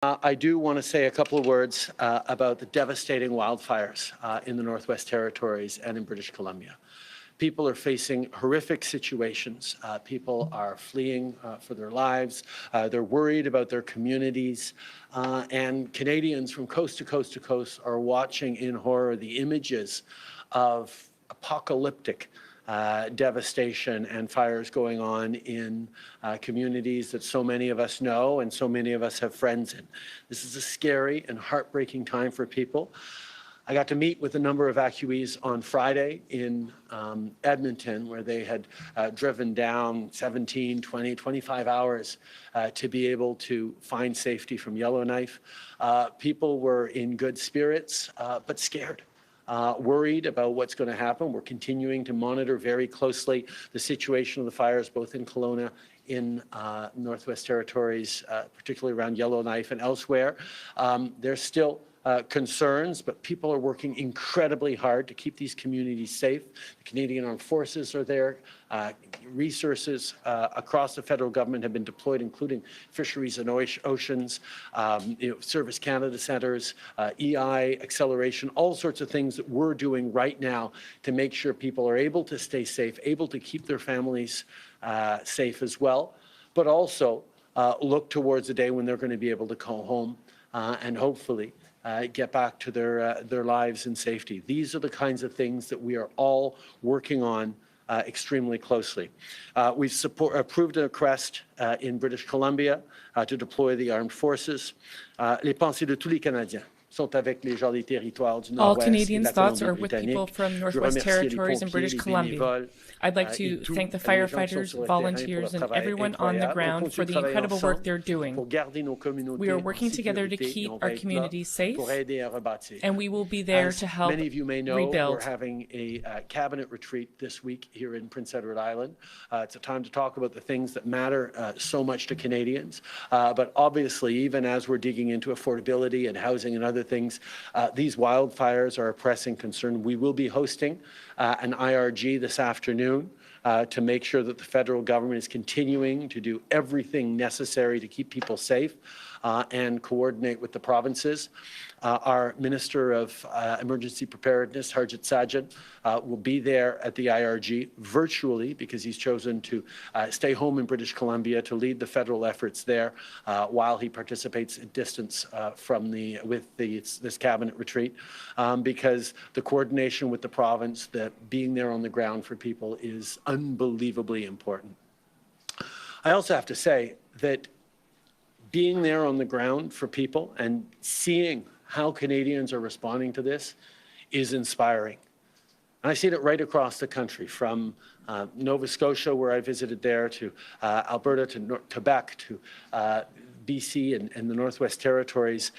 I do want to say a couple of words about the devastating wildfires in the Northwest Territories and in British Columbia. People are facing horrific situations. People are fleeing for their lives. They're worried about their communities. And Canadians from coast to coast to coast are watching in horror the images of apocalyptic devastation and fires going on in communities that so many of us know and so many of us have friends in. This is a scary and heartbreaking time for people. I got to meet with a number of evacuees on Friday in Edmonton, where they had driven down 17, 20, 25 hours to be able to find safety from Yellowknife. People were in good spirits, but scared. Worried about what's going to happen. We're continuing to monitor very closely the situation of the fires, both in Kelowna, in Northwest Territories, particularly around Yellowknife and elsewhere. There's still concerns, but people are working incredibly hard to keep these communities safe. The Canadian Armed Forces are there. Resources across the federal government have been deployed, including Fisheries and Oceans, Service Canada centres, EI, acceleration, all sorts of things that we're doing right now to make sure people are able to stay safe, able to keep their families safe as well, but also look towards the day when they're going to be able to call home and hopefully get back to their lives in safety. These are the kinds of things that we are all working on extremely closely. We've approved a request in British Columbia to deploy the armed forces. Les pensées de tous les Canadiens sont avec les gens des territoires du All Nord-Ouest. Canadians' thoughts are with people from Northwest Territories and British Columbia. I'd like to thank the firefighters, volunteers, and everyone on the ground for the incredible work they're doing. We are working together to keep our communities safe, and we will be there to help rebuild. Many of you may know, we're having a cabinet retreat this week here in Prince Edward Island. It's a time to talk about the things that matter so much to Canadians. But obviously, even as we're digging into affordability and housing and other things, these wildfires are a pressing concern. We will be hosting an IRG this afternoon to make sure that the federal government is continuing to do everything necessary to keep people safe and coordinate with the provinces. Our Minister of Emergency Preparedness, Harjit Sajjan, will be there at the IRG virtually because he's chosen to stay home in British Columbia to lead the federal efforts there while he participates at distance this cabinet retreat because the coordination with the province, being there on the ground for people is unbelievably important. I also have to say that being there on the ground for people and seeing how Canadians are responding to this is inspiring. And I've seen it right across the country, from Nova Scotia, where I visited there, to Alberta, to Quebec, to BC and the Northwest Territories.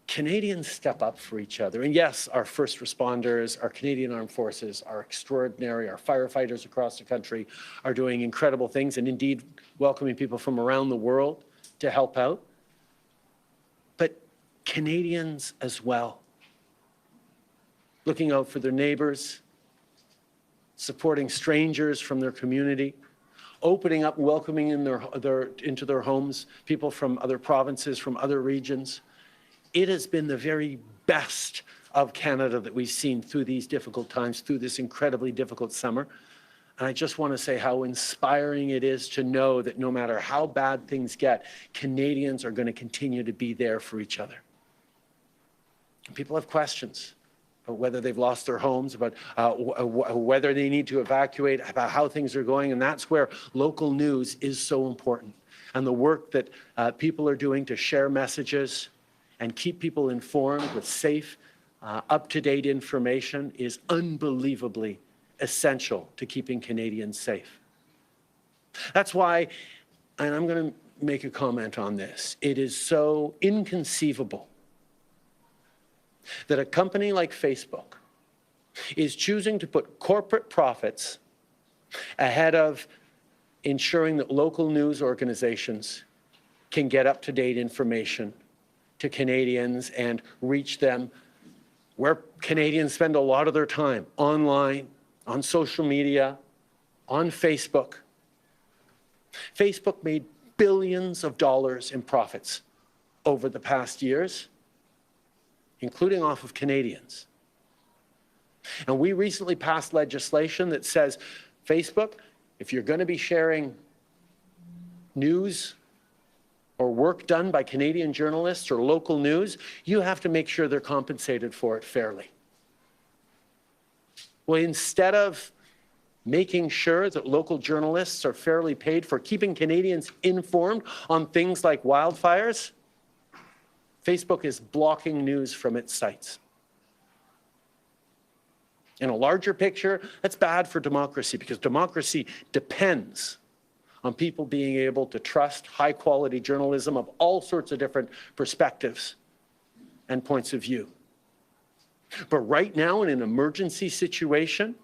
Canadians step up for each other. And yes, our first responders, our Canadian Armed Forces are extraordinary. Our firefighters across the country are doing incredible things and indeed welcoming people from around the world to help out. But Canadians as well, looking out for their neighbors, supporting strangers from their community, opening up, welcoming into their homes people from other provinces, from other regions. It has been the very best of Canada that we've seen through these difficult times, through this incredibly difficult summer. And I just want to say how inspiring it is to know that no matter how bad things get, Canadians are going to continue to be there for each other. And people have questions about whether they've lost their homes, about whether they need to evacuate, about how things are going. And that's where local news is so important. And the work that people are doing to share messages and keep people informed with safe, up-to-date information is unbelievably essential to keeping Canadians safe. That's why, and I'm going to make a comment on this, it is so inconceivable that a company like Facebook is choosing to put corporate profits ahead of ensuring that local news organizations can get up-to-date information to Canadians and reach them where Canadians spend a lot of their time, online, on social media, on Facebook. Facebook made billions of dollars in profits over the past years, including off of Canadians. And we recently passed legislation that says, Facebook, if you're going to be sharing news or work done by Canadian journalists or local news, you have to make sure they're compensated for it fairly. Well, instead of making sure that local journalists are fairly paid for keeping Canadians informed on things like wildfires, Facebook is blocking news from its sites. In a larger picture, that's bad for democracy because democracy depends on people being able to trust high-quality journalism of all sorts of different perspectives and points of view. But right now, in an emergency situation,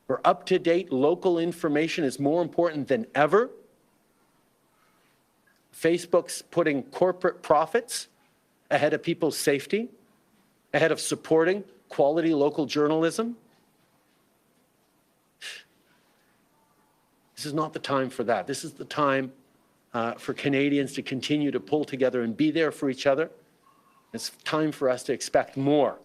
where up-to-date local information is more important than ever, Facebook's putting corporate profits ahead of people's safety, ahead of supporting quality local journalism. This is not the time for that. This is the time for Canadians to continue to pull together and be there for each other. It's time for us to expect more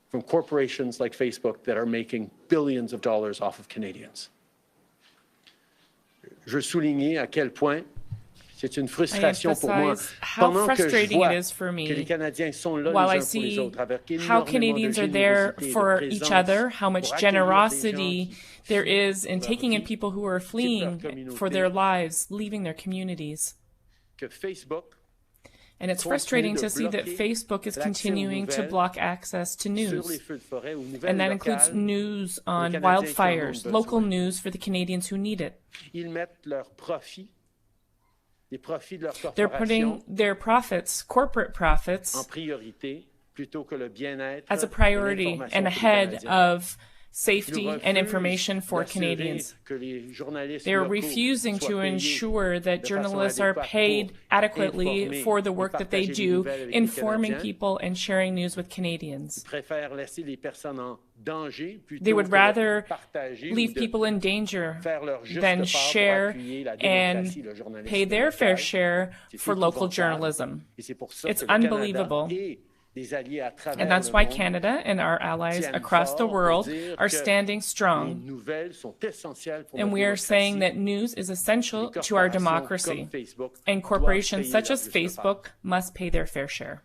from corporations like Facebook that are making billions of dollars off of Canadians. Je veux souligner à quel point c'est une frustration pour moi. How frustrating it is for me while I see how Canadians are there for each other, how much generosity there is in taking in people who are fleeing for their lives, leaving their communities. And it's frustrating to see that Facebook is continuing to block access to news. And that includes news on wildfires, local news for the Canadians who need it. They're putting their profits, corporate profits, as a priority and ahead of safety and information for Canadians. They're refusing to ensure that journalists are paid adequately for the work that they do, informing people and sharing news with Canadians. They would rather leave people in danger than share and pay their fair share for local journalism. It's unbelievable. And that's why Canada and our allies across the world are standing strong. And we are saying that news is essential to our democracy, and corporations such as Facebook must pay their fair share.